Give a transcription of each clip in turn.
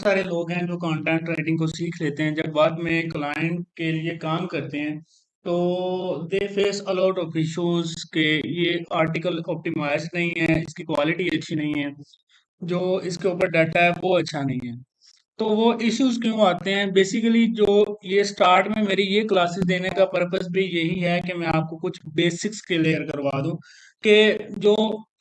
सारे लोग हैं जो कंटेंट राइटिंग को सीख लेते हैं, जब बाद में क्लाइंट के लिए काम करते हैं तो they face a lot of issues के ये आर्टिकल ऑप्टिमाइज नहीं है, इसकी क्वालिटी अच्छी नहीं है, जो इसके ऊपर डाटा है वो अच्छा नहीं है। तो वो इश्यूज क्यों आते हैं? बेसिकली जो ये स्टार्ट में मेरी ये क्लासेस देने का पर्पस भी यही है कि मैं आपको कुछ बेसिक्स क्लियर करवा दूं कि जो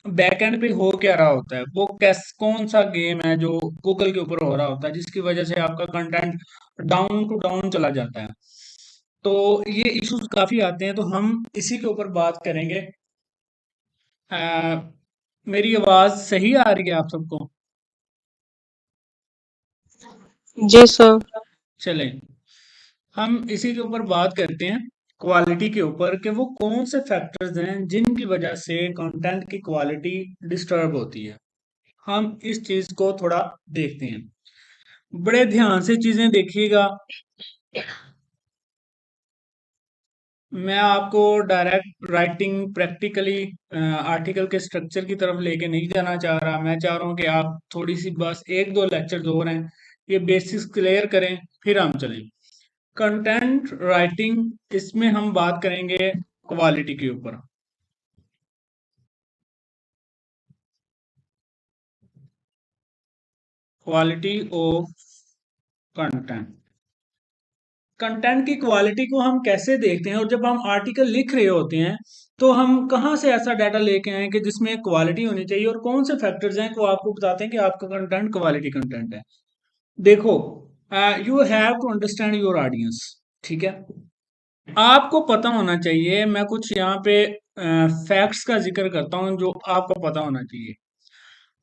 बैकएंड पे हो क्या रहा होता है, वो कैस कौन सा गेम है जो गूगल के ऊपर हो रहा होता है जिसकी वजह से आपका कंटेंट डाउन टू डाउन चला जाता है। तो ये इश्यूज काफी आते हैं, तो हम इसी के ऊपर बात करेंगे। अ, मेरी आवाज सही आ रही है आप सबको? जी सर। चलें, हम इसी के ऊपर बात करते हैं, क्वालिटी के ऊपर, कि वो कौन से फैक्टर्स हैं जिनकी वजह से कंटेंट की क्वालिटी डिस्टर्ब होती है। हम इस चीज को थोड़ा देखते हैं, बड़े ध्यान से चीजें देखिएगा। मैं आपको डायरेक्ट राइटिंग प्रैक्टिकली आर्टिकल के स्ट्रक्चर की तरफ लेके नहीं जाना चाह रहा। मैं चाह रहा हूँ कि आप थोड़ी सी बस एक दो लेक्चर और हैं, ये बेसिक्स क्लियर करें, फिर हम चलें कंटेंट राइटिंग। इसमें हम बात करेंगे क्वालिटी के ऊपर। क्वालिटी ऑफ कंटेंट, कंटेंट की क्वालिटी को हम कैसे देखते हैं, और जब हम आर्टिकल लिख रहे होते हैं तो हम कहाँ से ऐसा डाटा लेके आए कि जिसमें क्वालिटी होनी चाहिए, और कौन से फैक्टर्स हैं को आपको बताते हैं कि आपका कंटेंट क्वालिटी कंटेंट है। देखो, you have to understand your audience. ठीक है, आपको पता होना चाहिए, मैं कुछ यहाँ पे फैक्ट्स का जिक्र करता हूँ जो आपको पता होना चाहिए।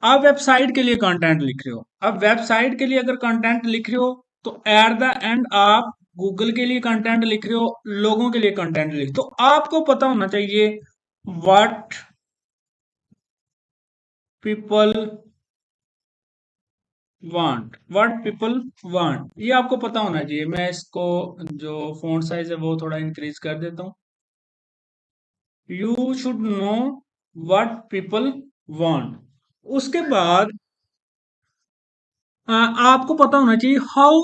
आप वेबसाइट के लिए कंटेंट लिख रहे हो, अब वेबसाइट के लिए अगर कंटेंट लिख रहे हो तो एट द एंड आप गूगल के लिए कंटेंट लिख रहे हो, लोगों के लिए कंटेंट लिख, तो आपको पता होना चाहिए what people what people want, ये आपको पता होना चाहिए। मैं इसको जो फॉन्ट साइज है वो थोड़ा इंक्रीज कर देता हूँ। You should know what people want. उसके बाद आपको पता होना चाहिए how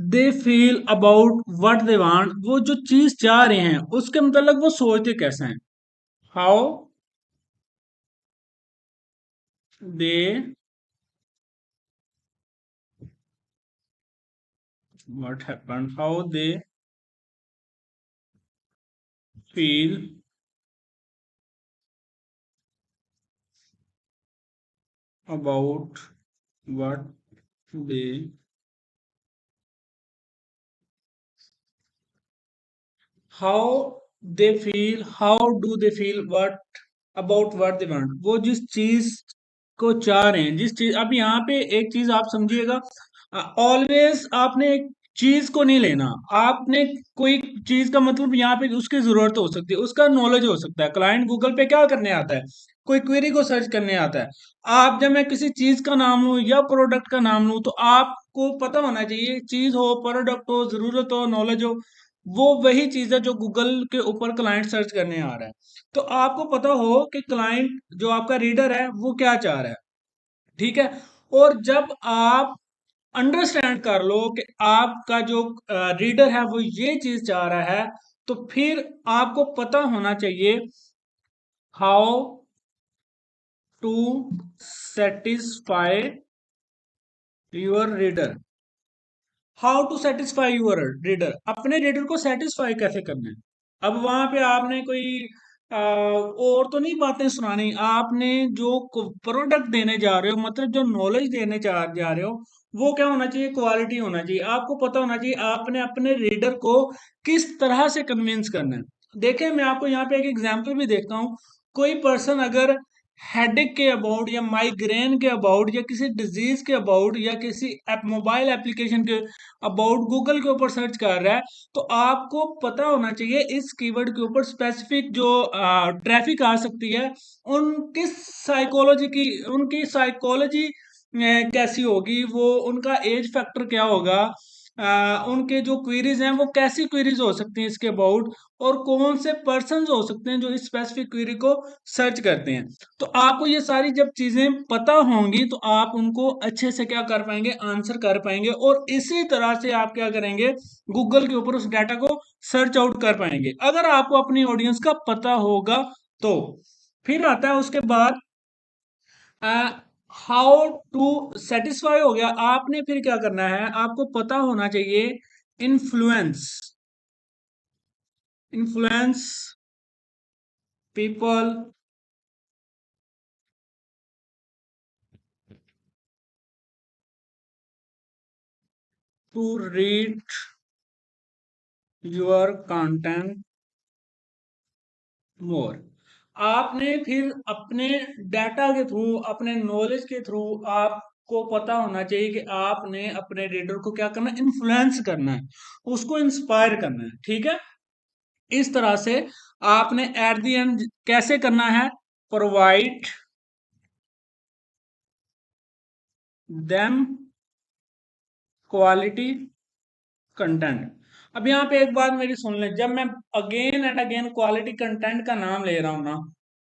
they feel about what they want, वो जो चीज चाह रहे हैं उसके मतलब वो सोचते कैसे हैं। How they what happen, how they feel about what they how how do they feel what about what they want, वो जिस चीज को चाह रहे हैं, जिस चीज, अब यहाँ पे एक चीज आप समझिएगा, ऑलवेज आपने एक चीज को नहीं लेना। आपने कोई चीज का मतलब यहाँ पे उसकी जरूरत हो सकती है, उसका नॉलेज हो सकता है। क्लाइंट गूगल पे क्या करने आता है? कोई क्वेरी को सर्च करने आता है। आप, जब मैं किसी चीज का नाम लूं या प्रोडक्ट का नाम लूं, तो आपको पता होना चाहिए, चीज हो, प्रोडक्ट हो, जरूरत हो, नॉलेज हो, वो वही चीज है जो गूगल के ऊपर क्लाइंट सर्च करने आ रहा है। तो आपको पता हो कि क्लाइंट जो आपका रीडर है वो क्या चाह रहा है। ठीक है, और जब आप अंडरस्टैंड कर लो कि आपका जो रीडर है वो ये चीज चाह रहा है, तो फिर आपको पता होना चाहिए how to satisfy your reader. How to satisfy your reader, अपने रीडर को सेटिस्फाई कैसे करना है। अब वहां पे आपने कोई और तो नहीं बातें सुनानी, आपने जो प्रोडक्ट देने जा रहे हो, मतलब जो नॉलेज देने जा रहे हो, वो क्या होना चाहिए? क्वालिटी होना चाहिए। आपको पता होना चाहिए आपने अपने रीडर को किस तरह से कन्विंस करना है। देखें, मैं आपको यहाँ पे एक एग्जांपल भी देखता हूँ। कोई पर्सन अगर हेडेक के अबाउट या माइग्रेन के अबाउट या किसी डिजीज के अबाउट या किसी मोबाइल एप्लीकेशन के अबाउट गूगल के ऊपर सर्च कर रहा है, तो आपको पता होना चाहिए इस कीवर्ड के ऊपर स्पेसिफिक जो ट्रैफिक आ सकती है, उनकी साइकोलॉजी की, उनकी साइकोलॉजी कैसी होगी, वो उनका एज फैक्टर क्या होगा, उनके जो क्वेरीज हैं वो कैसी क्वेरीज हो सकती हैं इसके अबाउट, और कौन से पर्सन हो सकते हैं जो इस स्पेसिफिक क्वेरी को सर्च करते हैं। तो आपको ये सारी जब चीजें पता होंगी तो आप उनको अच्छे से क्या कर पाएंगे, आंसर कर पाएंगे, और इसी तरह से आप क्या करेंगे, गूगल के ऊपर उस डाटा को सर्च आउट कर पाएंगे, अगर आपको अपनी ऑडियंस का पता होगा तो। फिर आता है उसके बाद हाउ टू सेटिस्फाई, हो गया। आपने फिर क्या करना है, आपको पता होना चाहिए influence, influence people to read your content more. आपने फिर अपने डाटा के थ्रू, अपने नॉलेज के थ्रू आपको पता होना चाहिए कि आपने अपने रीडर को क्या करना है, इन्फ्लुएंस करना है, उसको इंस्पायर करना है, ठीक है। इस तरह से आपने एट द एंड कैसे करना है, प्रोवाइड देम क्वालिटी कंटेंट। अब यहाँ पे एक बात मेरी सुन लें, जब मैं again and again quality content का नाम ले रहा हूं ना,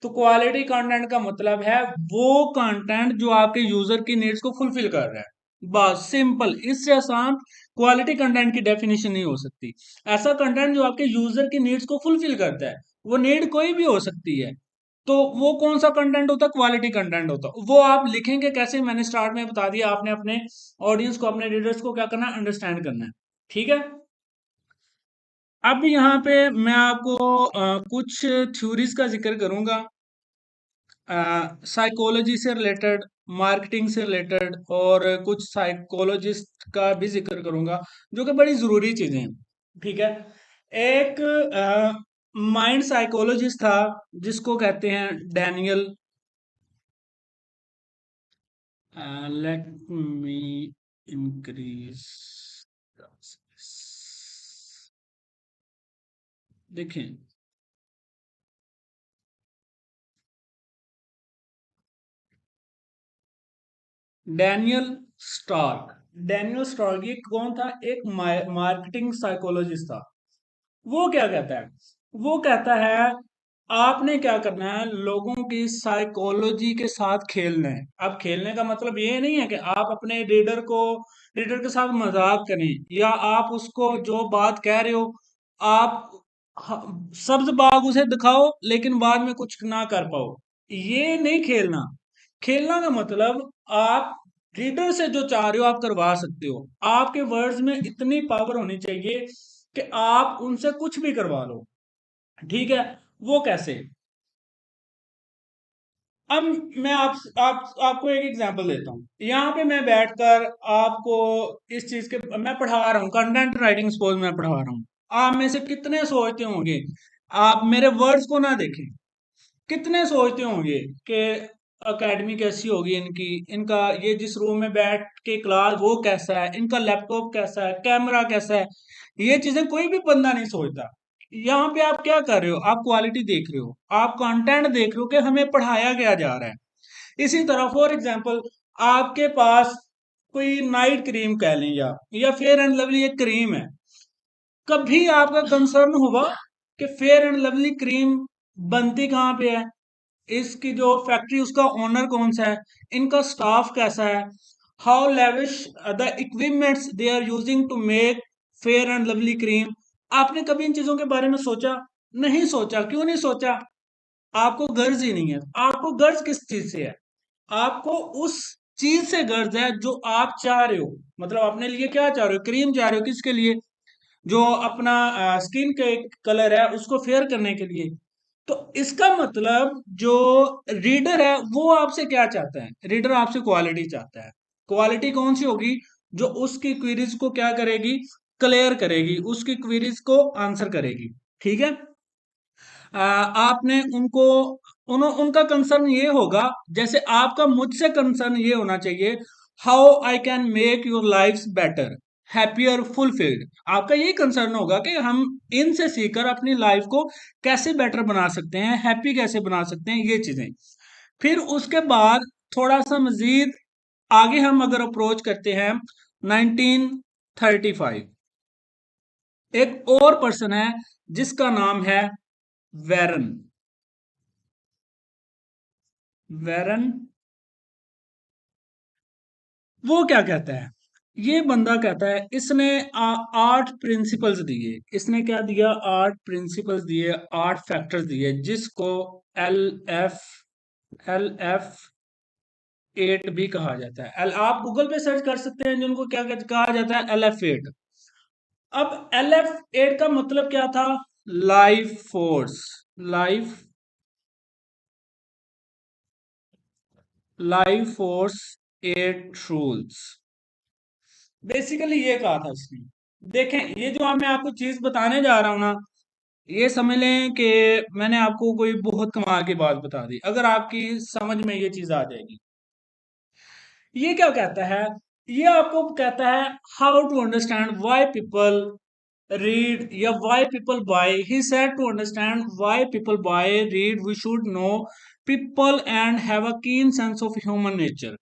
तो क्वालिटी कंटेंट का मतलब है वो कंटेंट जो आपके यूजर की नीड्स को फुलफिल कर रहा है, बस सिंपल, इससे आसान क्वालिटी कंटेंट की डेफिनेशन नहीं हो सकती। ऐसा कंटेंट जो आपके यूजर की नीड्स को फुलफिल करता है, वो नीड कोई भी हो सकती है, तो वो कौन सा कंटेंट होता है, क्वालिटी कंटेंट होता है। वो आप लिखेंगे कैसे, मैंने स्टार्ट में बता दिया, आपने अपने ऑडियंस को, अपने रीडर्स को क्या करना है, अंडरस्टैंड करना है, ठीक है। अब यहाँ पे मैं आपको कुछ थ्योरीज का जिक्र करूंगा, साइकोलॉजी से रिलेटेड, मार्केटिंग से रिलेटेड, और कुछ साइकोलॉजिस्ट का भी जिक्र करूंगा, जो कि बड़ी जरूरी चीजें हैं, ठीक है। एक माइंड साइकोलॉजिस्ट था जिसको कहते हैं डैनियल, लेट मी इंक्रीज, देखें, डैनियल स्टार्क। डैनियल स्टार्क ये कौन था, एक मार्केटिंग साइकोलॉजिस्ट था। वो क्या कहता है, वो कहता है आपने क्या करना है, लोगों की साइकोलॉजी के साथ खेलना है। अब खेलने का मतलब ये नहीं है कि आप अपने रीडर के साथ मजाक करें, या आप उसको जो बात कह रहे हो आप सब्ज बाग उसे दिखाओ लेकिन बाद में कुछ ना कर पाओ, ये नहीं खेलना। खेलना का मतलब आप रीडर से जो चाह रहे हो आप करवा सकते हो, आपके वर्ड्स में इतनी पावर होनी चाहिए कि आप उनसे कुछ भी करवा लो, ठीक है। वो कैसे, अब मैं आपको एक एग्जांपल देता हूँ। यहाँ पे मैं बैठकर आपको इस चीज के, मैं पढ़ा रहा हूँ कंटेंट राइटिंग, सपोज मैं पढ़ा रहा हूँ, आप में से कितने सोचते होंगे, आप मेरे वर्ड्स को ना देखें, कितने सोचते होंगे कि एकेडमी कैसी होगी इनकी, इनका ये जिस रूम में बैठ के क्लास वो कैसा है, इनका लैपटॉप कैसा है, कैमरा कैसा है, ये चीजें कोई भी बंदा नहीं सोचता। यहाँ पे आप क्या कर रहे हो, आप क्वालिटी देख रहे हो, आप कंटेंट देख रहे हो कि हमें पढ़ाया क्या जा रहा है। इसी तरह फॉर एग्जांपल आपके पास कोई नाइट क्रीम कह लें, या फेयर एंड लवली एक क्रीम है, कभी आपका कंसर्न होगा कि फेयर एंड लवली क्रीम बनती कहाँ पे है, इसकी जो फैक्ट्री, उसका ओनर कौन सा है, इनका स्टाफ कैसा है, how lavish the equipments they are using to make Fair and Lovely cream. आपने कभी इन चीजों के बारे में सोचा, नहीं सोचा, क्यों नहीं सोचा, आपको गर्ज ही नहीं है। आपको गर्ज किस चीज से है, आपको उस चीज से गर्ज है जो आप चाह रहे हो, मतलब अपने लिए क्या चाह रहे हो, क्रीम चाह रहे हो, किसके लिए, जो अपना स्किन के कलर है उसको फेयर करने के लिए। तो इसका मतलब जो रीडर है वो आपसे क्या चाहता है, रीडर आपसे क्वालिटी चाहता है। क्वालिटी कौन सी होगी, जो उसकी क्वेरीज को क्या करेगी, क्लियर करेगी, उसकी क्वेरीज को आंसर करेगी, ठीक है। आपने उनको, उनका कंसर्न ये होगा, जैसे आपका मुझसे कंसर्न ये होना चाहिए, how I can make your life better, happier, fulfilled. आपका यही कंसर्न होगा कि हम इनसे सीखकर अपनी लाइफ को कैसे बेटर बना सकते हैं, हैप्पी कैसे बना सकते हैं, ये चीजें। फिर उसके बाद थोड़ा सा मजीद आगे हम अगर अप्रोच करते हैं 19 35। एक और पर्सन है जिसका नाम है वैरन। वैरन, वो क्या कहता है? ये बंदा कहता है, इसने 8 प्रिंसिपल्स दिए। इसने क्या दिया? 8 प्रिंसिपल्स दिए, 8 फैक्टर्स दिए, जिसको एल एफ LF8 भी कहा जाता है। आप गूगल पे सर्च कर सकते हैं जिनको क्या कहा जाता है, LF8। अब LF8 का मतलब क्या था? Life force. Life life force 8 rules. Basically ये कहा था इसने। देखें, ये जो मैं आपको चीज बताने जा रहा हूं ना, ये समझ लें कि मैंने आपको कोई बहुत कमाल की बात बता दी। अगर आपकी समझ में ये चीज आ जाएगी। ये क्या कहता है? ये आपको कहता है how to understand why people read, yeah, why people buy. He said to understand why people buy, read, we should know people and have a keen sense of human nature,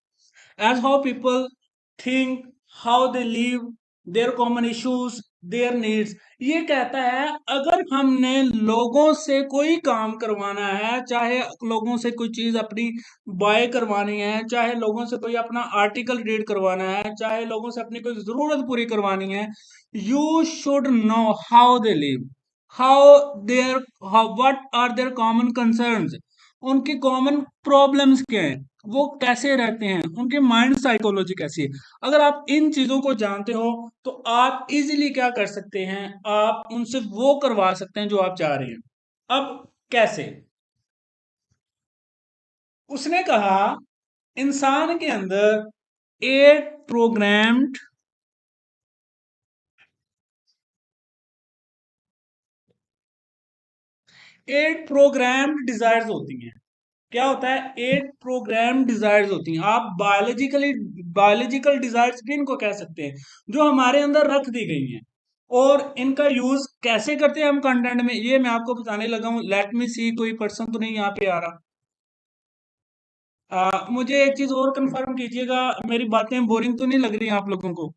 as how people think, how they live, their common issues, their needs. ये कहता है अगर हमने लोगों से कोई काम करवाना है, चाहे लोगों से कोई चीज अपनी बाय करवानी है, चाहे लोगों से कोई अपना आर्टिकल रीड करवाना है, चाहे लोगों से अपनी कोई जरूरत पूरी करवानी है, you should know how they live, how their, how what are their common concerns, उनकी कॉमन प्रॉब्लम्स क्या है, वो कैसे रहते हैं, उनके माइंड साइकोलॉजी कैसी है। अगर आप इन चीजों को जानते हो तो आप इजीली क्या कर सकते हैं, आप उनसे वो करवा सकते हैं जो आप चाह रहे हैं। अब कैसे? उसने कहा इंसान के अंदर 8 प्रोग्राम्ड 8 प्रोग्राम्ड डिजायर्स होती हैं। क्या होता है? 8 प्रोग्राम डिजायर्स होती हैं। आप बायोलॉजिकल डिजायर्स भी इनको कह सकते हैं, जो हमारे अंदर रख दी गई हैं। और इनका यूज कैसे करते हैं हम कंटेंट में, ये मैं आपको बताने लगा हूं। लेट मी सी, कोई पर्सन तो नहीं यहाँ पे आ रहा? मुझे एक चीज और कंफर्म कीजिएगा, मेरी बातें बोरिंग तो नहीं लग रही आप लोगों को?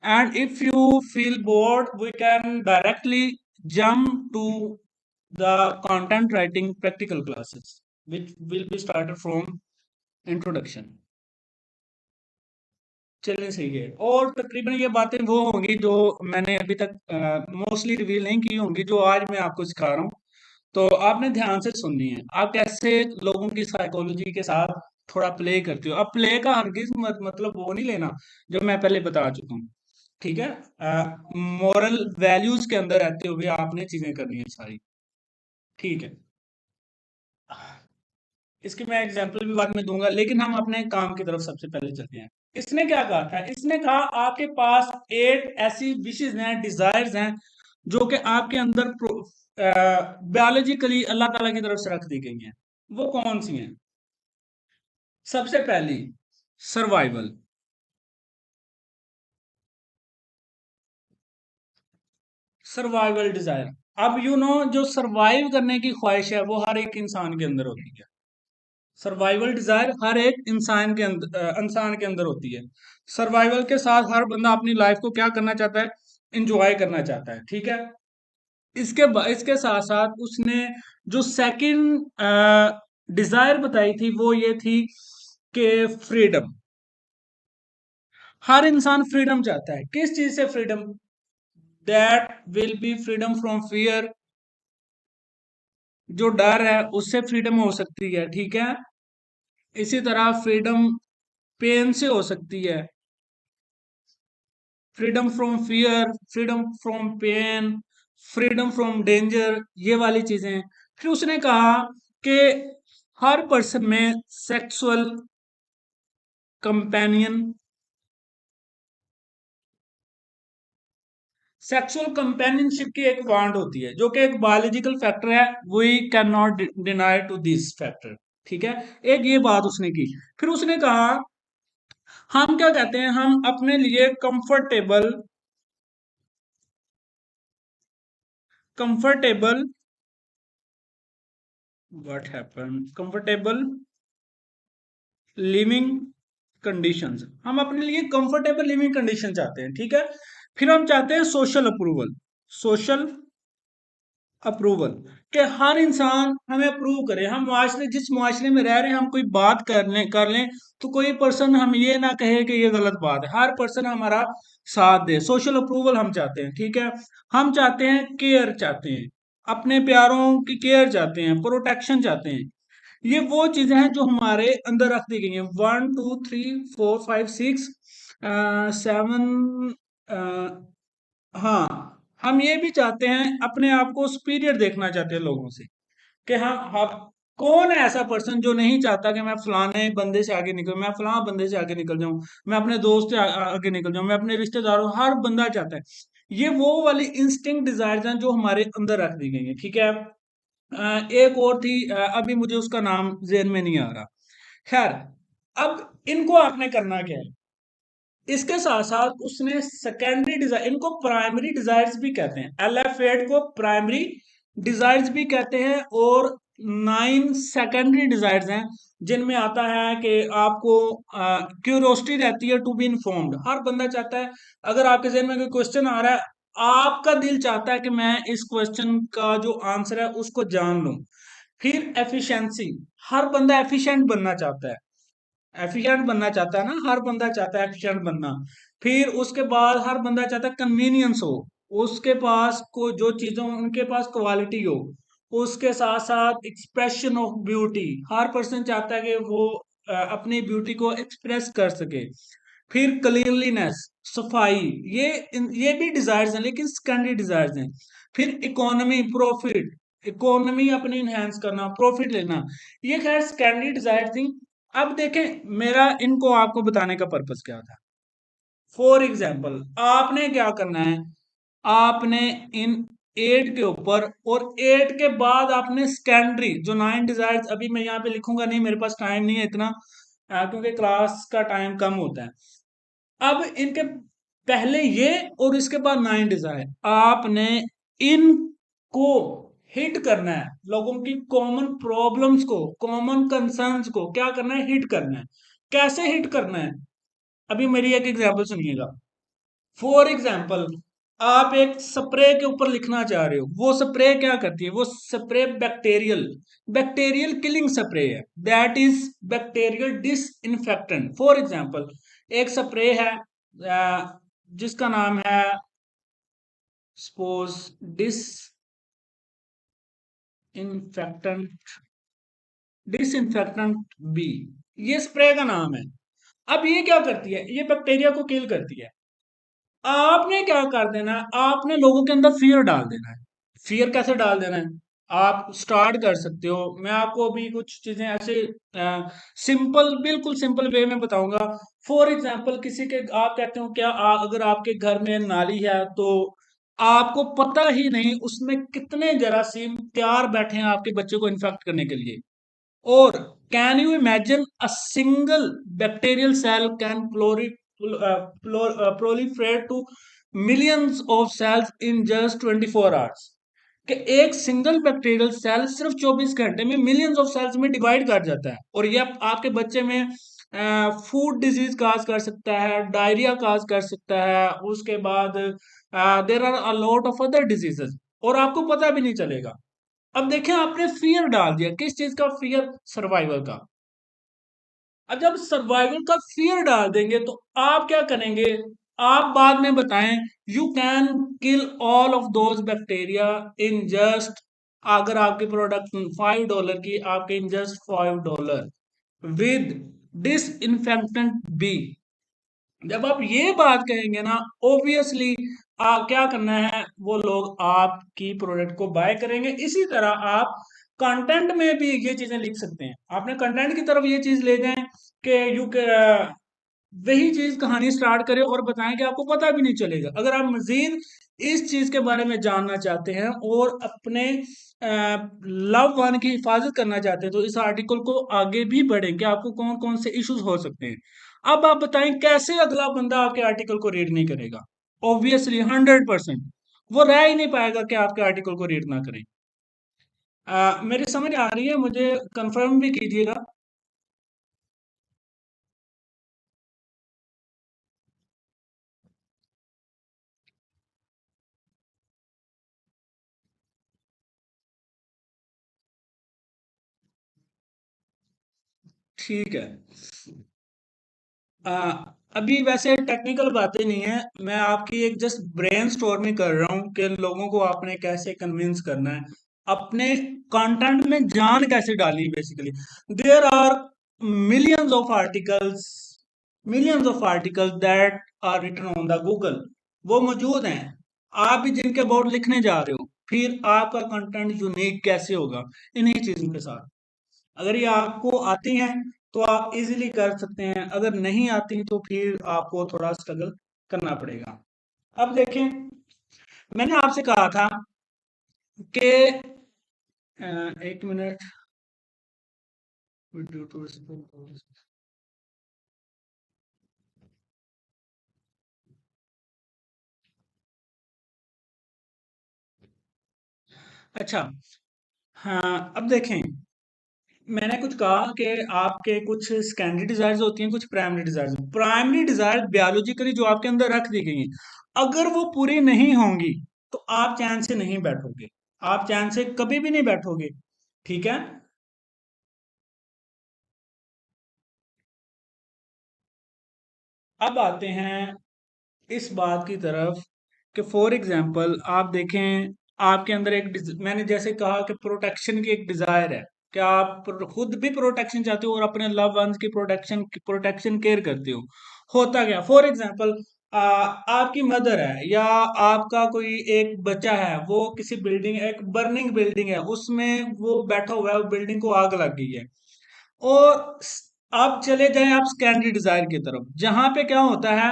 And if you feel bored, we can directly jump to the content writing practical classes, which will be started from introduction. चलिए सही है। और तकरीबन ये बातें वो होंगी जो मैंने अभी तक मोस्टली रिवील नहीं की होंगी, जो आज मैं आपको सिखा रहा हूँ। तो आपने ध्यान से सुननी है, आप कैसे लोगों की साइकोलॉजी के साथ थोड़ा प्ले करते हो। अब प्ले का हरगिज मतलब वो नहीं लेना जो मैं पहले बता चुका हूँ। ठीक है? मॉरल वैल्यूज के अंदर रहते हुए आपने चीजें करनी है सारी। ठीक है? इसकी मैं एग्जांपल भी बाद में दूंगा, लेकिन हम अपने काम की तरफ सबसे पहले चलते हैं। इसने क्या कहा था? इसने कहा आपके पास 8 ऐसी विशेज हैं, डिजायर्स हैं, जो कि आपके अंदर बायोलॉजिकली अल्लाह ताला की तरफ से रख दी गई हैं। वो कौन सी हैं? सबसे पहली, सर्वाइवल। Survival Dzire. अब जो सर्वाइव करने की ख्वाहिश है वो हर एक इंसान के अंदर होती है। सर्वाइवल डिजायर हर एक इंसान के अंदर होती है। सर्वाइवल के साथ हर बंदा अपनी लाइफ को क्या करना चाहता है? इंजॉय करना चाहता है। ठीक है? इसके साथ साथ उसने जो सेकंड डिजायर बताई थी वो ये थी कि फ्रीडम। हर इंसान फ्रीडम चाहता है। किस चीज से freedom? That will be freedom from fear. जो डर है उससे फ्रीडम हो सकती है। ठीक है? इसी तरह फ्रीडम पेन से हो सकती है। Freedom from fear, freedom from pain, freedom from danger, ये वाली चीजें। फिर उसने कहा कि हर पर्सन में कंपेनियन सेक्सुअल कंपेनियनशिप की एक वांट होती है, जो कि एक बायोलॉजिकल फैक्टर है। We can not deny to this factor. ठीक है? एक ये बात उसने की। फिर उसने कहा हम क्या कहते हैं, हम अपने लिए comfortable, what happen, comfortable living conditions, हम अपने लिए कंफर्टेबल लिविंग कंडीशन चाहते हैं, ठीक है। फिर हम चाहते हैं सोशल अप्रूवल, सोशल अप्रूवल, कि हर इंसान हमें अप्रूव करे, हम मुआशरे जिस मुआशरे में रह रहे हैं, हम कोई बात कर लें तो कोई पर्सन हम ये ना कहे कि ये गलत बात है, हर पर्सन हमारा साथ दे, सोशल अप्रूवल हम चाहते हैं, ठीक है। हम चाहते हैं केयर, चाहते हैं अपने प्यारों की केयर, चाहते हैं प्रोटेक्शन, चाहते हैं। ये वो चीजें हैं जो हमारे अंदर रख दी गई हैं। 1 2 3 4 5 6 7, हाँ, हम ये भी चाहते हैं, अपने आप को सुपीरियर देखना चाहते हैं लोगों से, कि हम कौन है ऐसा पर्सन जो नहीं चाहता कि मैं फलाने बंदे से आगे निकल, मैं फलां बंदे से आगे निकल जाऊं, मैं अपने दोस्त से आगे निकल जाऊं, मैं अपने रिश्तेदारों, हर बंदा चाहता है। ये वो वाली इंस्टिंक्ट डिजायर्स हैं जो हमारे अंदर रख दी गई हैं, ठीक है। एक और थी, अभी मुझे उसका नाम जेहन में नहीं आ रहा। खैर, अब इनको आपने करना क्या है, इसके साथ साथ उसने सेकेंडरी डिजायर, इनको प्राइमरी डिजायर्स भी कहते हैं, LF8 को प्राइमरी डिजायर्स भी कहते हैं, और 9 सेकेंडरी डिजायर्स हैं, जिनमें आता है कि आपको क्यूरोसिटी रहती है टू बी इन्फॉर्म्ड, हर बंदा चाहता है, अगर आपके जहन में कोई क्वेश्चन आ रहा है, आपका दिल चाहता है कि मैं इस क्वेश्चन का जो आंसर है उसको जान लूं। फिर एफिशिएंसी, हर बंदा एफिशिएंट बनना चाहता है, एफिशिएंट बनना चाहता है ना, हर बंदा चाहता है एफिशिएंट बनना। फिर उसके बाद हर बंदा चाहता है कन्वीनियंस हो, उसके पास को जो चीजों, उनके पास क्वालिटी हो। उसके साथ साथ expression of beauty, her person चाहता है कि वो अपनी ब्यूटी को एक्सप्रेस कर सके। फिर क्लीनलीनेस, सफाई, ये भी डिजायर्स हैं, लेकिन सेकेंडरी डिजायर्स हैं। फिर इकोनॉमी, प्रॉफिट, इकोनॉमी अपनी इनहेंस करना, प्रॉफिट लेना, ये खैर सेकेंडरी डिजायर थी। अब देखें, मेरा इनको आपको बताने का पर्पस क्या था। फॉर एग्जाम्पल, आपने क्या करना है, आपने इन 8 के ऊपर, और 8 के बाद आपने सेकेंडरी जो 9 डिजायर्स, अभी मैं यहाँ पे लिखूंगा नहीं, मेरे पास टाइम नहीं है इतना, क्योंकि क्लास का टाइम कम होता है। अब इनके पहले ये, और इसके बाद 9 डिजायर, आपने इनको हिट करना है, लोगों की कॉमन प्रॉब्लम्स को, कॉमन कंसर्न्स को क्या करना है, हिट करना है। कैसे हिट करना है, अभी मेरी एक एग्जांपल सुनिएगा। फॉर एग्जाम्पल, आप एक स्प्रे के ऊपर लिखना चाह रहे हो, वो स्प्रे क्या करती है, वो spray bacterial, bacterial killing spray है, that is bacterial disinfectant. For example, एक स्प्रे है, जिसका नाम है suppose disinfectant, disinfectant B, ये स्प्रे का नाम है। अब ये क्या करती है, ये बैक्टीरिया को किल करती है। आपने क्या कर देना है, आपने लोगों के अंदर फियर डाल देना है। फियर कैसे डाल देना है, आप स्टार्ट कर सकते हो, मैं आपको अभी कुछ चीजें ऐसे सिंपल, बिल्कुल सिंपल वे में बताऊंगा। फॉर एग्जांपल, किसी के, आप कहते हो क्या, अगर आपके घर में नाली है तो आपको पता ही नहीं उसमें कितने जरासीम तैयार बैठे हैं आपके बच्चे को इन्फेक्ट करने के लिए। और can you imagine a single bacterial cell can proliferate to millions of cells in just 24 hours, कि एक सिंगल बैक्टीरियल सेल सिर्फ 24 घंटे में मिलियंस ऑफ सेल्स में डिवाइड कर जाता है, और ये आपके बच्चे में फूड डिजीज काज कर सकता है, डायरिया काज कर सकता है, उसके बाद there are a lot of other diseases, और आपको पता भी नहीं चलेगा। अब देखें, आपने फियर डाल दिया, किस चीज का फियर, सर्वाइवल का। अब जब सर्वाइवल का फियर डाल देंगे तो आप क्या करेंगे, आप बाद में बताएं, you can kill all of those bacteria in just, अगर आपकी प्रोडक्ट $5 की, आपके in just $5 with disinfectant be. जब आप ये बात कहेंगे ना, ऑब्वियसली क्या करना है, वो लोग आपकी प्रोडक्ट को बाय करेंगे। इसी तरह आप कंटेंट में भी ये चीजें लिख सकते हैं, आपने कंटेंट की तरफ ये चीज ले जाएं कि वही चीज कहानी स्टार्ट करें और बताएं कि आपको पता भी नहीं चलेगा। अगर आप मजीद इस चीज के बारे में जानना चाहते हैं और अपने लव वन की हिफाजत करना चाहते हैं, तो इस आर्टिकल को आगे भी बढ़ें कि आपको कौन कौन से इश्यूज हो सकते हैं। अब आप बताएं, कैसे अगला बंदा आपके आर्टिकल को रीड नहीं करेगा। ऑब्वियसली 100% वो रह ही नहीं पाएगा कि आपके आर्टिकल को रीड ना करें। मेरी समझ आ रही है, मुझे कंफर्म भी कीजिएगा। ठीक है। आ, अभी वैसे टेक्निकल बातें नहीं है, मैं आपकी एक जस्ट ब्रेन स्टॉर्मिंग कर रहा हूँ कि लोगों को आपने कैसे कन्विंस करना है, अपने कंटेंट में जान कैसे डाली basically. There are millions of articles, millions of articles that are written on the Google, वो मौजूद हैं। आप भी जिनके अबाउट लिखने जा रहे हो, फिर आपका कंटेंट यूनिक कैसे होगा इन्हीं चीजों के साथ। अगर ये आपको आती हैं तो आप इजीली कर सकते हैं, अगर नहीं आती तो फिर आपको थोड़ा स्ट्रगल करना पड़ेगा। अब देखें, मैंने आपसे कहा था कि एक मिनट। अच्छा, हाँ अब देखें, मैंने कुछ कहा कि आपके कुछ सेकेंडरी डिजायर्स होती हैं, कुछ primary desires. Primary desire biologically जो आपके अंदर रख दी गई हैं, अगर वो पूरी नहीं होंगी तो आप चैन से नहीं बैठोगे, आप चैन से कभी भी नहीं बैठोगे। ठीक है। अब आते हैं इस बात की तरफ कि फॉर एग्जांपल आप देखें, आपके अंदर एक मैंने जैसे कहा कि प्रोटेक्शन की एक डिजायर है, कि आप खुद भी प्रोटेक्शन चाहते हो और अपने लव वंस की प्रोटेक्शन केयर करते हो। होता क्या, फॉर एग्जांपल आपकी मदर है या आपका कोई एक बच्चा है, वो किसी बिल्डिंग, एक बर्निंग बिल्डिंग है, उसमें वो बैठा हुआ है, बिल्डिंग को आग लग गई है। और आप चले जाएं आप सेकेंडरी डिजायर की तरफ, जहां पे क्या होता है,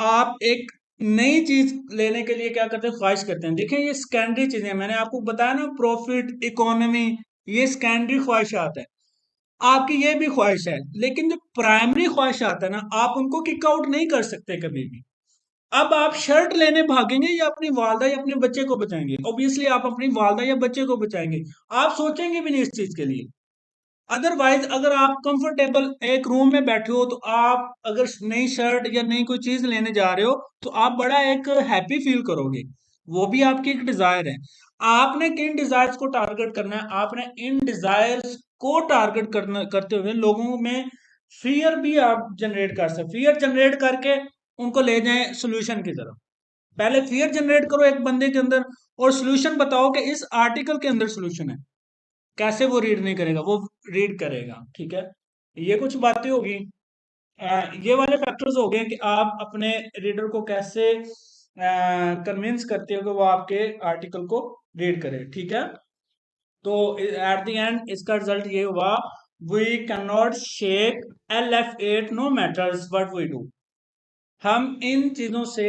आप एक नई चीज लेने के लिए क्या करते हैं, ख्वाहिश करते हैं। देखिए ये सेकेंडरी चीजें हैं, मैंने आपको बताया ना, प्रॉफिट, इकोनॉमी, ये सेकेंडरी ख्वाहिशात है। आपकी ये भी ख्वाहिश है, लेकिन जो प्राइमरी ख्वाहिशात है ना, आप उनको किक आउट नहीं कर सकते कभी भी। अब आप शर्ट लेने भागेंगे या अपनी वालदा या अपने बच्चे को बचाएंगे? ऑब्वियसली आप अपनी वालदा या बच्चे को बचाएंगे, आप सोचेंगे भी नहीं इस चीज के लिए। अदरवाइज अगर आप कंफर्टेबल एक रूम में बैठे हो, तो आप अगर नई शर्ट या नई कोई चीज लेने जा रहे हो, तो आप बड़ा एक हैप्पी फील करोगे। वो भी आपकी एक डिजायर है। आपने किन डिजायर्स को टारगेट करना है, आपने इन डिजायर्स को टारगेट करना, करते हुए लोगों में फियर भी आप जनरेट कर सकते, फियर जनरेट करके उनको ले जाएं सोल्यूशन की तरफ। पहले फियर जनरेट करो एक बंदे के अंदर, और सोल्यूशन बताओ कि इस आर्टिकल के अंदर सोल्यूशन है। कैसे वो रीड नहीं करेगा, वो रीड करेगा। ठीक है। ये कुछ बातें होगी। ये वाले फैक्टर्स हो गए कि आप अपने रीडर को कैसे कन्विंस करते हो कि वो आपके आर्टिकल को रीड करे। ठीक है। तो एट द एंड इसका रिजल्ट ये हुआ, we can not shake LF8 no matters what we do. हम इन चीजों से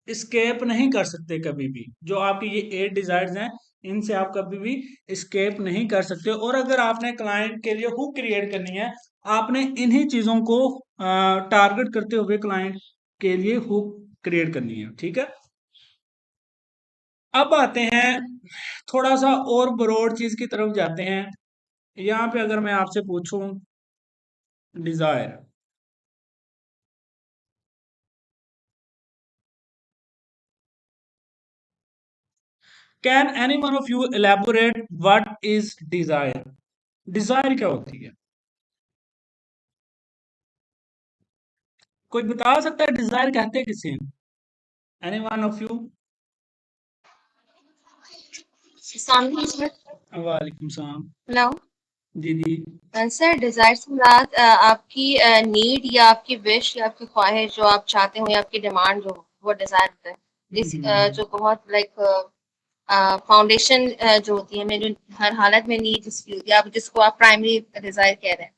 स्केप नहीं कर सकते कभी भी। जो आपकी ये 8 डिजायर्स हैं, इनसे आप कभी भी स्केप नहीं कर सकते। और अगर आपने क्लाइंट के लिए हुक क्रिएट करनी है, आपने इन्हीं चीजों को टारगेट करते हुए क्लाइंट के लिए हुक क्रिएट करनी है। ठीक है। अब आते हैं, थोड़ा सा और ब्रॉड चीज की तरफ जाते हैं। यहाँ पे अगर मैं आपसे पूछूं, desire, can any one of you elaborate what is desire? Desire क्या होती है? कोई बता सकता है डिजायर कहते किसे हैं? Any one of you? सामने सर। वालेकुम सलाम। हेलो। जी जी। सर डिजायर से मुराद आपकी नीड या आपकी विश या आपकी ख्वाहिश जो आप चाहते हो या आपकी डिमांड जो हो, वो डिजायर होता है। जो बहुत लाइक फाउंडेशन जो होती है, हमें जो हर हालत में नीड जिसकी होती है, आप जिसको आप प्राइमरी डिजायर कह रहे हैं।